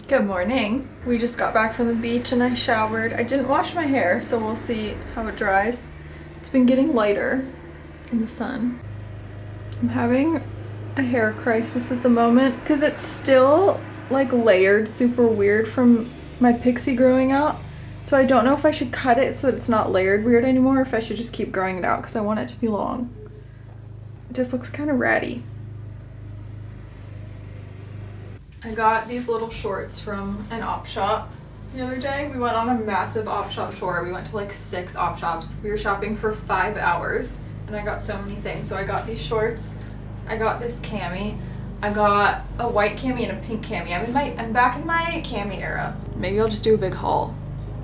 Good morning. We just got back from the beach and I showered. I didn't wash my hair, so we'll see how it dries. It's been getting lighter in the sun. I'm having a hair crisis at the moment because it's still like layered super weird from my pixie growing out. So I don't know if I should cut it so that it's not layered weird anymore or if I should just keep growing it out because I want it to be long. It just looks kind of ratty. I got these little shorts from an op shop the other day. We went on a massive op shop tour. We went to like 6 op shops. We were shopping for 5 hours and I got so many things. So I got these shorts. I got this cami. I got a white cami and a pink cami. I'm back in my cami era. Maybe I'll just do a big haul.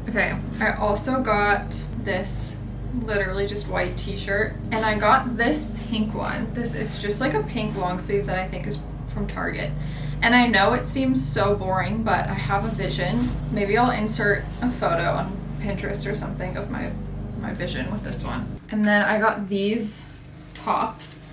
Okay, I also got this literally just white t-shirt and I got this pink one. It's just like a pink long sleeve that I think is from Target. And I know it seems so boring, but I have a vision. Maybe I'll insert a photo on Pinterest or something of my vision with this one. And then I got these tops.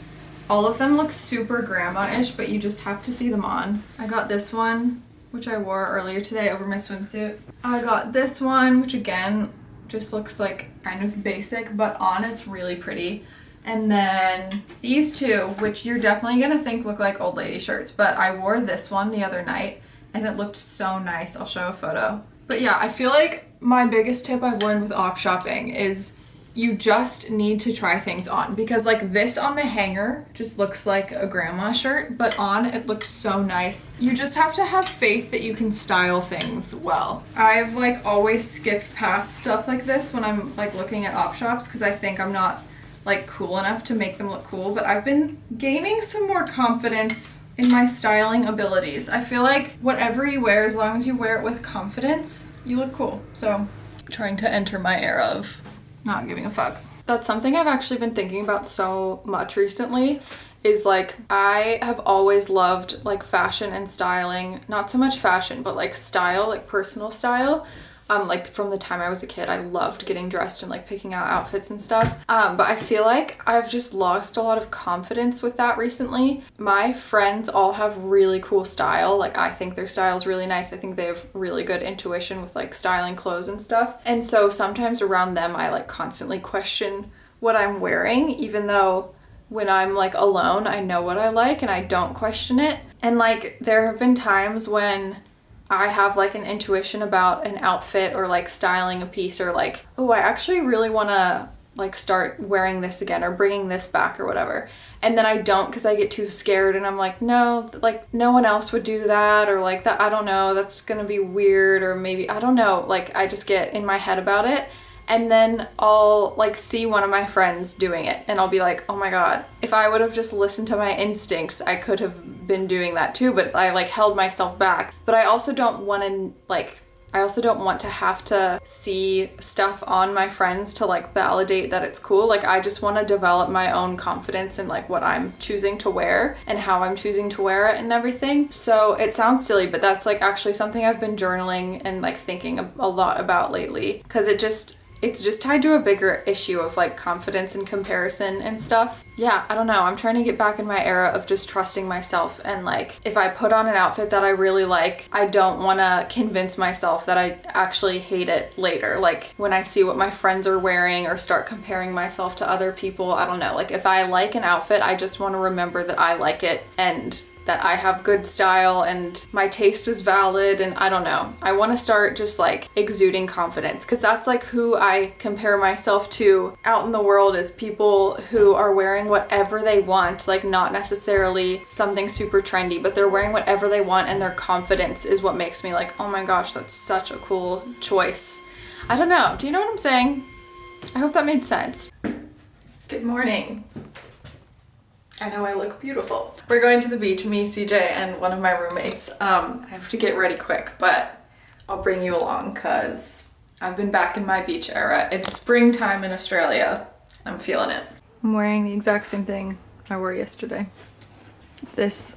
All of them look super grandma-ish, but you just have to see them on. I got this one, which I wore earlier today over my swimsuit. I got this one, which again, just looks like kind of basic, but on it's really pretty. And then these two, which you're definitely gonna think look like old lady shirts, but I wore this one the other night and it looked so nice. I'll show a photo. But yeah, I feel like my biggest tip I've learned with op shopping is you just need to try things on, because like this on the hanger just looks like a grandma shirt, but on it looks so nice. You just have to have faith that you can style things well. I've like always skipped past stuff like this when I'm like looking at op shops because I think I'm not like cool enough to make them look cool, but I've been gaining some more confidence in my styling abilities. I feel like whatever you wear, as long as you wear it with confidence, you look cool. So I'm trying to enter my era of not giving a fuck. That's something I've actually been thinking about so much recently, is like I have always loved like fashion and styling, not so much fashion, but like style, like personal style. Like from the time I was a kid, I loved getting dressed and like picking out outfits and stuff. But I feel like I've just lost a lot of confidence with that recently. My friends all have really cool style. Like I think their style is really nice. I think they have really good intuition with like styling clothes and stuff. And so sometimes around them, I like constantly question what I'm wearing, even though when I'm like alone, I know what I like and I don't question it. And like there have been times when I have like an intuition about an outfit or like styling a piece, or like, oh, I actually really want to like start wearing this again or bringing this back or whatever. And then I don't because I get too scared and I'm like, no, like no one else would do that, or like that, I don't know, that's gonna be weird, or maybe, I don't know, like I just get in my head about it. And then I'll like see one of my friends doing it and I'll be like, oh my God, if I would have just listened to my instincts, I could have been doing that too, but I like held myself back. But I also don't want to have to see stuff on my friends to like validate that it's cool. Like I just want to develop my own confidence in like what I'm choosing to wear and how I'm choosing to wear it and everything. So it sounds silly, but that's like actually something I've been journaling and like thinking a lot about lately, because it's just tied to a bigger issue of like confidence and comparison and stuff. Yeah, I don't know. I'm trying to get back in my era of just trusting myself, and like if I put on an outfit that I really like, I don't want to convince myself that I actually hate it later. Like when I see what my friends are wearing or start comparing myself to other people, I don't know. Like if I like an outfit, I just want to remember that I like it and that I have good style and my taste is valid, and I don't know. I want to start just like exuding confidence, because that's like who I compare myself to out in the world, is people who are wearing whatever they want, like not necessarily something super trendy, but they're wearing whatever they want and their confidence is what makes me like, oh my gosh, that's such a cool choice. I don't know. Do you know what I'm saying? I hope that made sense. Good morning. I know I look beautiful. We're going to the beach, me, CJ, and one of my roommates. I have to get ready quick, but I'll bring you along because I've been back in my beach era. It's springtime in Australia. I'm feeling it. I'm wearing the exact same thing I wore yesterday. This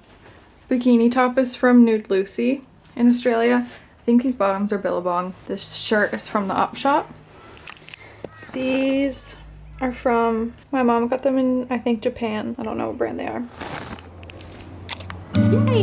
bikini top is from Nude Lucy in Australia. I think these bottoms are Billabong. This shirt is from the op shop. These are from, my mom got them in, I think, Japan. I don't know what brand they are. Yay!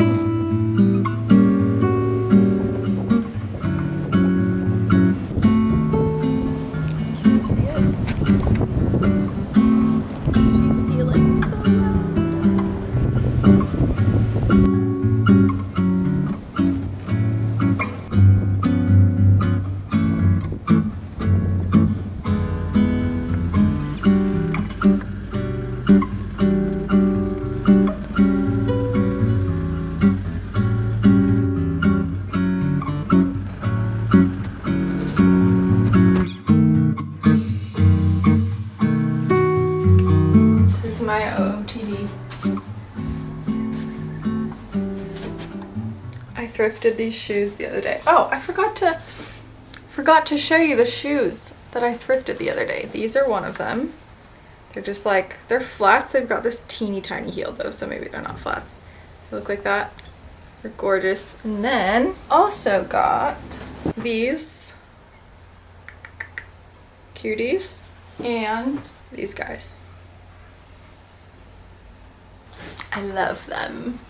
thrifted these shoes the other day. Oh, I forgot to show you the shoes that I thrifted the other day. These are one of them. They're just like, they're flats. They've got this teeny tiny heel though, so maybe they're not flats. They look like that. They're gorgeous. And then also got these cuties and these guys. I love them.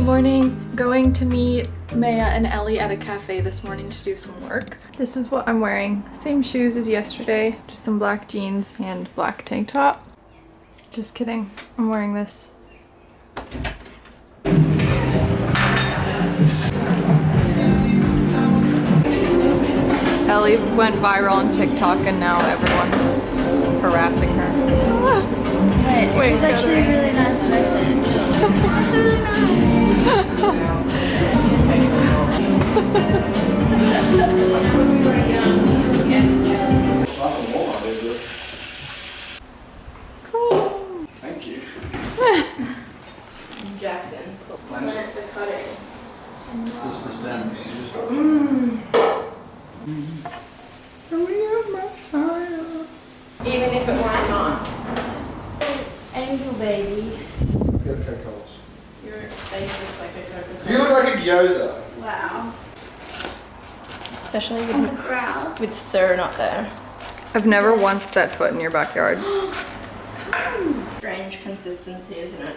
Morning, going to meet Maya and Ellie at a cafe this morning to do some work. This is what I'm wearing. Same shoes as yesterday, just some black jeans and black tank top. Just kidding, I'm wearing this. Ellie went viral on TikTok and now everyone's harassing her. Wait, it's actually a really nice message. That's really nice. Thank you. Jackson. The cutting. This the stem. Even if it weren't not. Angel baby. Get the Coca-Colas. Your face looks like a Coca-Cola. You look like a gyoza. Wow. Especially On the crowds. with Sir not there. I've never once set foot in your backyard. Strange consistency, isn't it?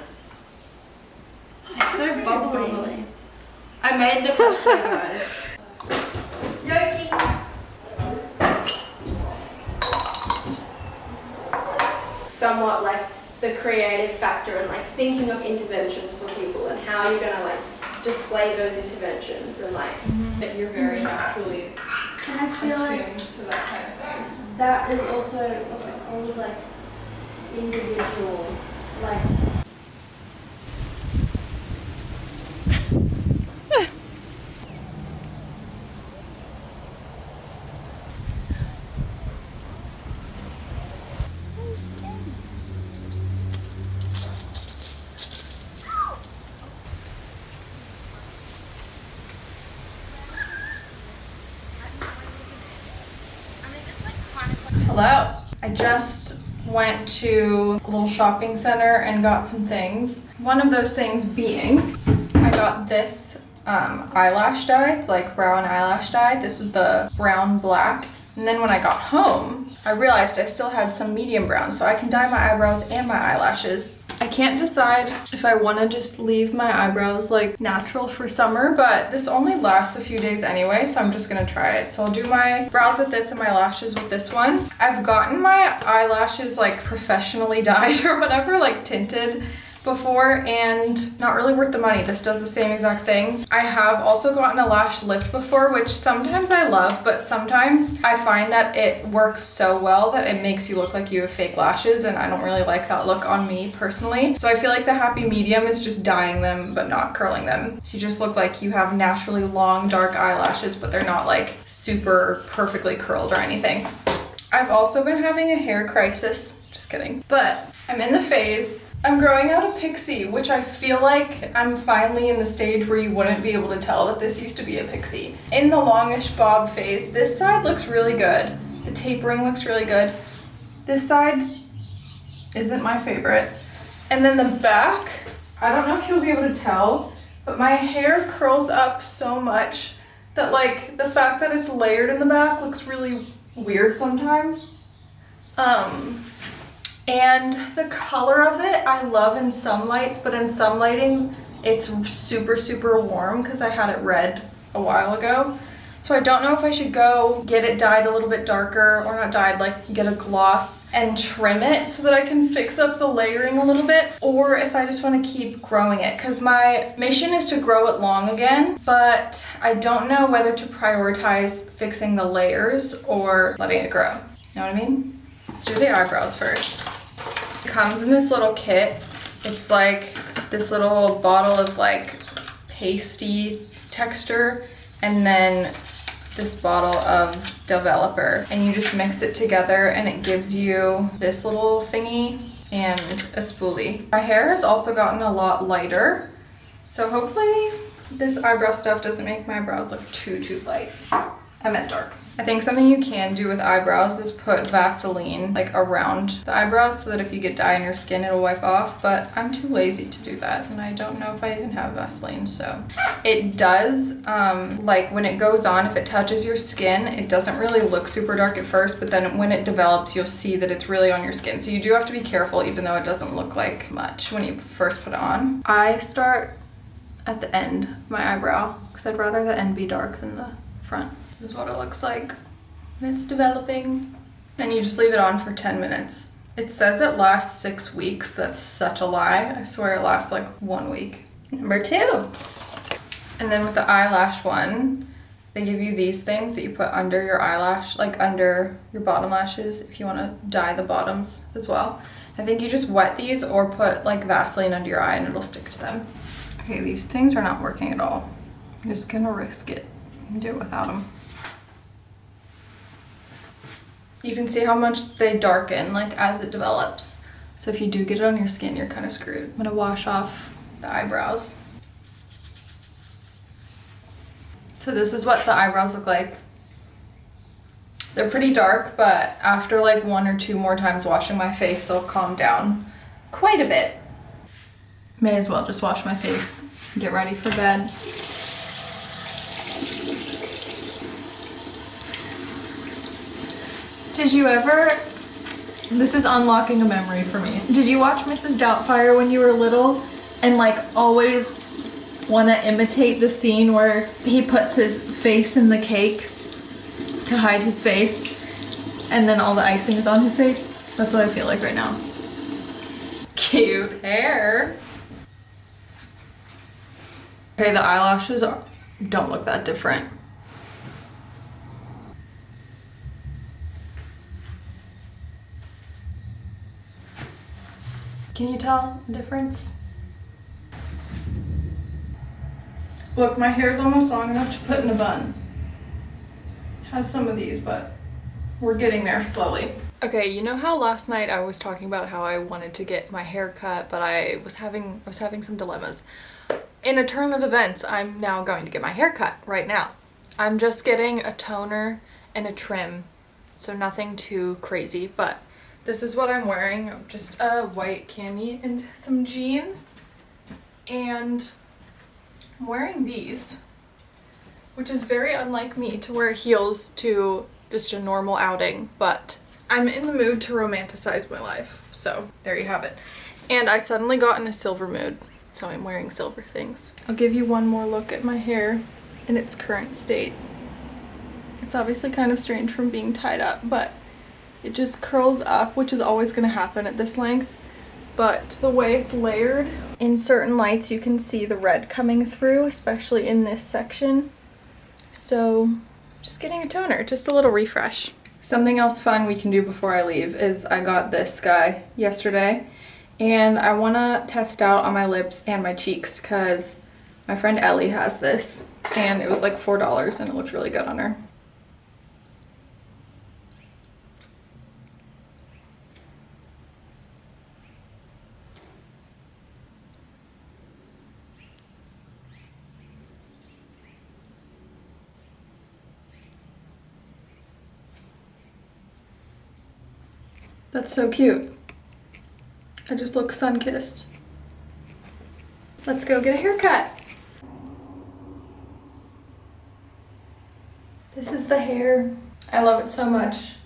It's so bubbly. I made the pasta, guys. Joking. Somewhat like the creative factor and like thinking of interventions for people and how you're gonna like display those interventions and like That you're very naturally And I feel like attuned to that kind of thing. that is also what's it called, like individual, like. Hello. I just went to a little shopping center and got some things. One of those things being, I got this eyelash dye. It's like brown eyelash dye. This is the brown black. And then when I got home, I realized I still had some medium brown, so I can dye my eyebrows and my eyelashes. I can't decide if I want to just leave my eyebrows like natural for summer, but this only lasts a few days anyway, so I'm just gonna try it. So I'll do my brows with this and my lashes with this one. I've gotten my eyelashes like professionally dyed or whatever, like tinted before and not really worth the money. This does the same exact thing. I have also gotten a lash lift before, which sometimes I love, but sometimes I find that it works so well that it makes you look like you have fake lashes, and I don't really like that look on me personally. So I feel like the happy medium is just dyeing them but not curling them. So you just look like you have naturally long dark eyelashes, but they're not like super perfectly curled or anything. I've also been having a hair crisis. Just kidding. But I'm in the phase. I'm growing out a pixie, which I feel like I'm finally in the stage where you wouldn't be able to tell that this used to be a pixie. In the longish bob phase, this side looks really good. The tapering looks really good. This side isn't my favorite. And then the back, I don't know if you'll be able to tell, but my hair curls up so much that like the fact that it's layered in the back looks really weird sometimes. And the color of it I love in some lights, but in some lighting it's super, super warm because I had it red a while ago. So I don't know if I should go get it dyed a little bit darker, or not dyed, like get a gloss and trim it so that I can fix up the layering a little bit, or if I just want to keep growing it, because my mission is to grow it long again, but I don't know whether to prioritize fixing the layers or letting it grow. You know what I mean? Let's do the eyebrows first. It comes in this little kit. It's like this little bottle of like pasty texture, and then this bottle of developer, and you just mix it together and it gives you this little thingy and a spoolie. My hair has also gotten a lot lighter, so hopefully this eyebrow stuff doesn't make my brows look too light. I meant dark. I think something you can do with eyebrows is put Vaseline like around the eyebrows so that if you get dye in your skin it'll wipe off, but I'm too lazy to do that and I don't know if I even have Vaseline. So it does, like when it goes on, if it touches your skin, it doesn't really look super dark at first, but then when it develops you'll see that it's really on your skin. So you do have to be careful, even though it doesn't look like much when you first put it on. I start at the end of my eyebrow because I'd rather the end be dark than the front. This is what it looks like when it's developing. Then you just leave it on for 10 minutes. It says it lasts 6 weeks. That's such a lie. I swear it lasts like 1 week. Number 2. And then with the eyelash one, they give you these things that you put under your eyelash, like under your bottom lashes, if you want to dye the bottoms as well. I think you just wet these or put like Vaseline under your eye and it'll stick to them. Okay, these things are not working at all. I'm just gonna risk it and do it without them. You can see how much they darken like as it develops. So if you do get it on your skin, you're kind of screwed. I'm gonna wash off the eyebrows. So this is what the eyebrows look like. They're pretty dark, but after like 1 or 2 more times washing my face, they'll calm down quite a bit. May as well just wash my face and get ready for bed. Did you ever, this is unlocking a memory for me. Did you watch Mrs. Doubtfire when you were little and like always want to imitate the scene where he puts his face in the cake to hide his face and then all the icing is on his face? That's what I feel like right now. Cute hair. Okay, the eyelashes don't look that different. Can you tell the difference? Look, my hair's almost long enough to put in a bun. It has some of these, but we're getting there slowly. Okay, you know how last night I was talking about how I wanted to get my hair cut, but I was having some dilemmas. In a turn of events, I'm now going to get my hair cut right now. I'm just getting a toner and a trim, so nothing too crazy, but this is what I'm wearing. Just a white cami and some jeans, and I'm wearing these, which is very unlike me to wear heels to just a normal outing, but I'm in the mood to romanticize my life, so there you have it. And I suddenly got in a silver mood, so I'm wearing silver things. I'll give you one more look at my hair in its current state. It's obviously kind of strange from being tied up, but it just curls up, which is always going to happen at this length, but the way it's layered, in certain lights you can see the red coming through, especially in this section. So just getting a toner, just a little refresh. Something else fun we can do before I leave is I got this guy yesterday and I want to test it out on my lips and my cheeks because my friend Ellie has this and it was like $4 and it looked really good on her. That's so cute. I just look sun-kissed. Let's go get a haircut. This is the hair. I love it so much.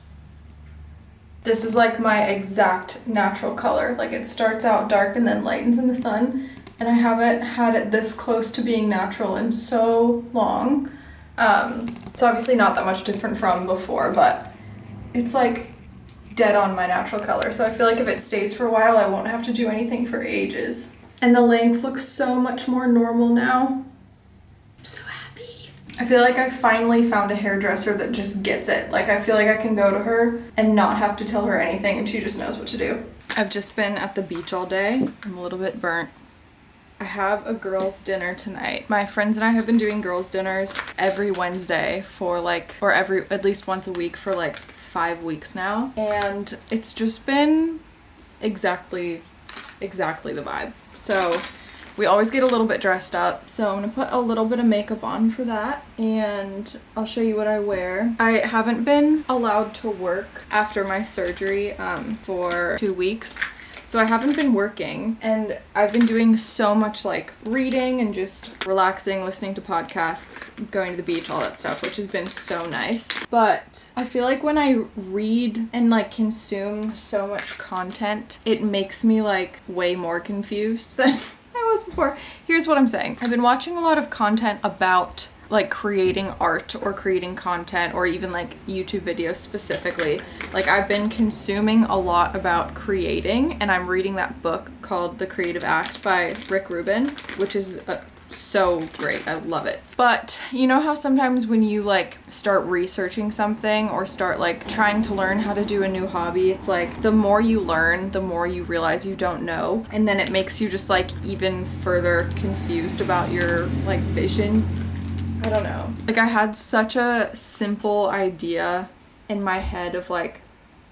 This is like my exact natural color. Like it starts out dark and then lightens in the sun. And I haven't had it this close to being natural in so long. It's obviously not that much different from before, but it's like dead on my natural color. So I feel like if it stays for a while, I won't have to do anything for ages. And the length looks so much more normal now. I'm so happy. I feel like I finally found a hairdresser that just gets it. Like I feel like I can go to her and not have to tell her anything and she just knows what to do. I've just been at the beach all day. I'm a little bit burnt. I have a girls' dinner tonight. My friends and I have been doing girls' dinners every Wednesday for like, or at least once a week for like 5 weeks now, and it's just been exactly the vibe. So we always get a little bit dressed up, so I'm gonna put a little bit of makeup on for that and I'll show you what I wear. I haven't been allowed to work after my surgery for 2 weeks, so I haven't been working, and I've been doing so much like reading and just relaxing, listening to podcasts, going to the beach, all that stuff, which has been so nice. But I feel like when I read and like consume so much content, it makes me like way more confused than I was before. Here's what I'm saying. I've been watching a lot of content about like creating art or creating content or even like YouTube videos specifically. Like I've been consuming a lot about creating, and I'm reading that book called The Creative Act by Rick Rubin, which is so great. I love it. But you know how sometimes when you like start researching something or start like trying to learn how to do a new hobby, it's like the more you learn, the more you realize you don't know, and then it makes you just like even further confused about your like vision. I don't know. Like I had such a simple idea in my head of like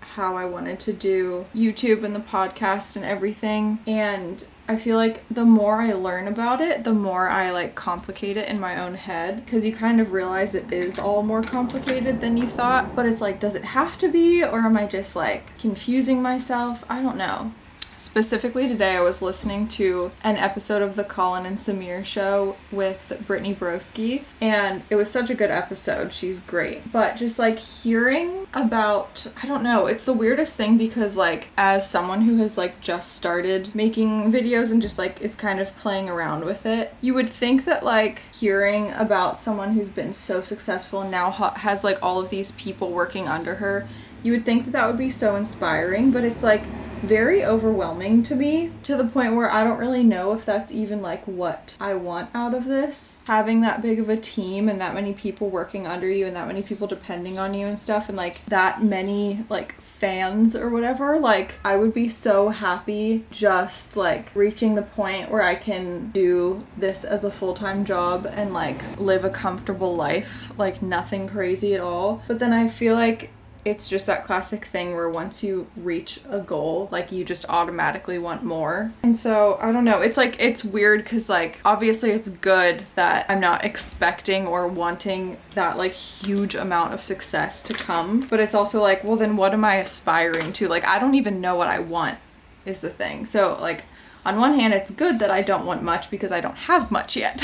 how I wanted to do YouTube and the podcast and everything, and I feel like the more I learn about it, the more I like complicate it in my own head, because you kind of realize it is all more complicated than you thought. But it's like, does it have to be, or am I just like confusing myself? I don't know. Specifically today, I was listening to an episode of the Colin and Samir show with Brittany Broski, and it was such a good episode. She's great. But just like hearing about, I don't know, it's the weirdest thing because like as someone who has like just started making videos and just like is kind of playing around with it, you would think that like hearing about someone who's been so successful and now has like all of these people working under her, you would think that that would be so inspiring, but it's like very overwhelming to me, to the point where I don't really know if that's even like what I want out of this. Having that big of a team and that many people working under you and that many people depending on you and stuff, and like that many like fans or whatever, like I would be so happy just like reaching the point where I can do this as a full-time job and like live a comfortable life, like nothing crazy at all. But then I feel like it's just that classic thing where once you reach a goal, like you just automatically want more. And so I don't know, it's like, it's weird because like obviously it's good that I'm not expecting or wanting that like huge amount of success to come, but it's also like, well then what am I aspiring to? Like I don't even know what I want is the thing. So like on one hand it's good that I don't want much because I don't have much yet.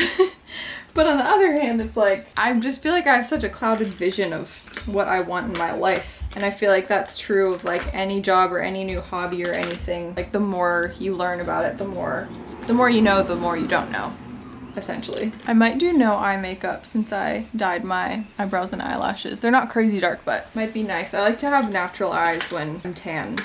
But on the other hand, it's like, I just feel like I have such a clouded vision of what I want in my life. And I feel like that's true of like any job or any new hobby or anything. Like the more you learn about it, the more you know, the more you don't know, essentially. I might do no eye makeup since I dyed my eyebrows and eyelashes. They're not crazy dark, but might be nice. I like to have natural eyes when I'm tan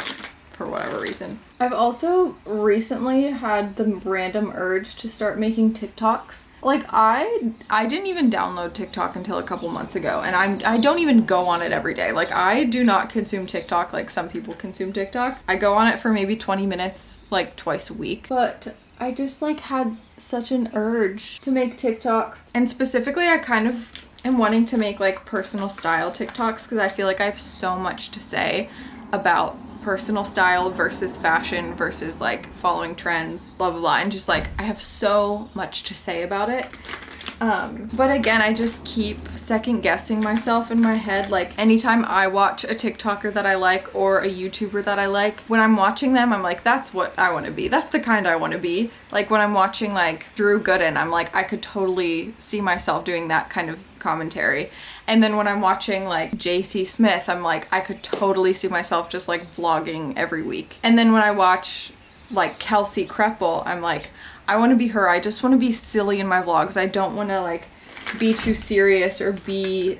for whatever reason. I've also recently had the random urge to start making TikToks. Like I didn't even download TikTok until a couple months ago, and I don't even go on it every day. Like I do not consume TikTok like some people consume TikTok. I go on it for maybe 20 minutes like twice a week. But I just like had such an urge to make TikToks. And specifically I kind of am wanting to make like personal style TikToks because I feel like I have so much to say about personal style versus fashion versus like following trends, blah blah blah, and just like I have so much to say about it. But again, I just keep second guessing myself in my head. Like anytime I watch a TikToker that I like or a YouTuber that I like, when I'm watching them, I'm like, that's what I want to be. That's the kind I want to be. Like when I'm watching like Drew Gooden, I'm like, I could totally see myself doing that kind of commentary. And then when I'm watching like JC Smith, I'm like, I could totally see myself just like vlogging every week. And then when I watch like Kelsey Kreppel, I'm like, I want to be her. I just want to be silly in my vlogs. I don't want to like be too serious or be,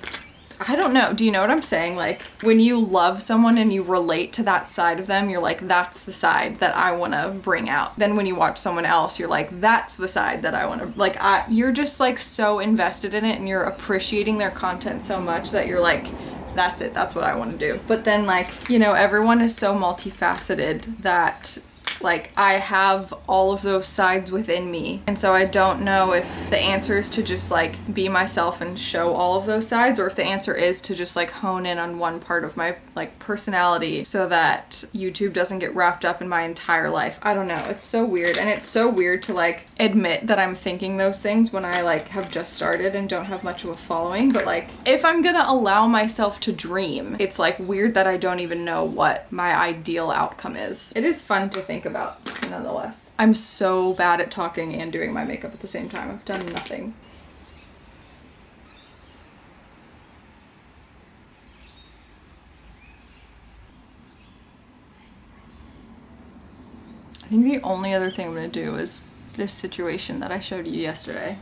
I don't know. Do you know what I'm saying? Like when you love someone and you relate to that side of them, you're like, that's the side that I want to bring out. Then when you watch someone else, you're like, that's the side that I want to, like, you're just like so invested in it and you're appreciating their content so much that you're like, that's it. That's what I want to do. But then like, you know, everyone is so multifaceted that like I have all of those sides within me, and so I don't know if the answer is to just like be myself and show all of those sides, or if the answer is to just like hone in on one part of my like personality so that YouTube doesn't get wrapped up in my entire life. I don't know, it's so weird, and it's so weird to like admit that I'm thinking those things when I like have just started and don't have much of a following. But like if I'm gonna allow myself to dream, it's like weird that I don't even know what my ideal outcome is. It is fun to think about nonetheless. I'm so bad at talking and doing my makeup at the same time. I've done nothing. I think the only other thing I'm gonna do is this situation that I showed you yesterday.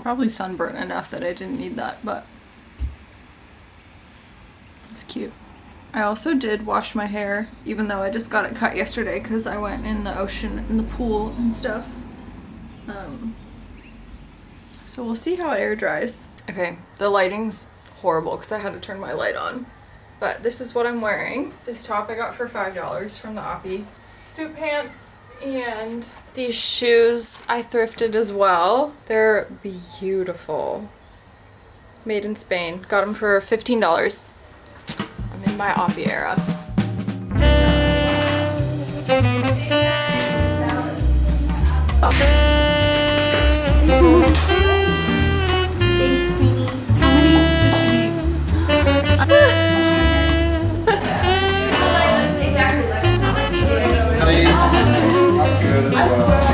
Probably sunburnt enough that I didn't need that, but it's cute. I also did wash my hair, even though I just got it cut yesterday because I went in the ocean, in the pool and stuff. So we'll see how it air dries. Okay, the lighting's horrible because I had to turn my light on. But this is what I'm wearing. This top I got for $5 from the Oppie. Suit pants and these shoes I thrifted as well. They're beautiful. Made in Spain. Got them for $15. I'm in my Oppie era. I'm good as well.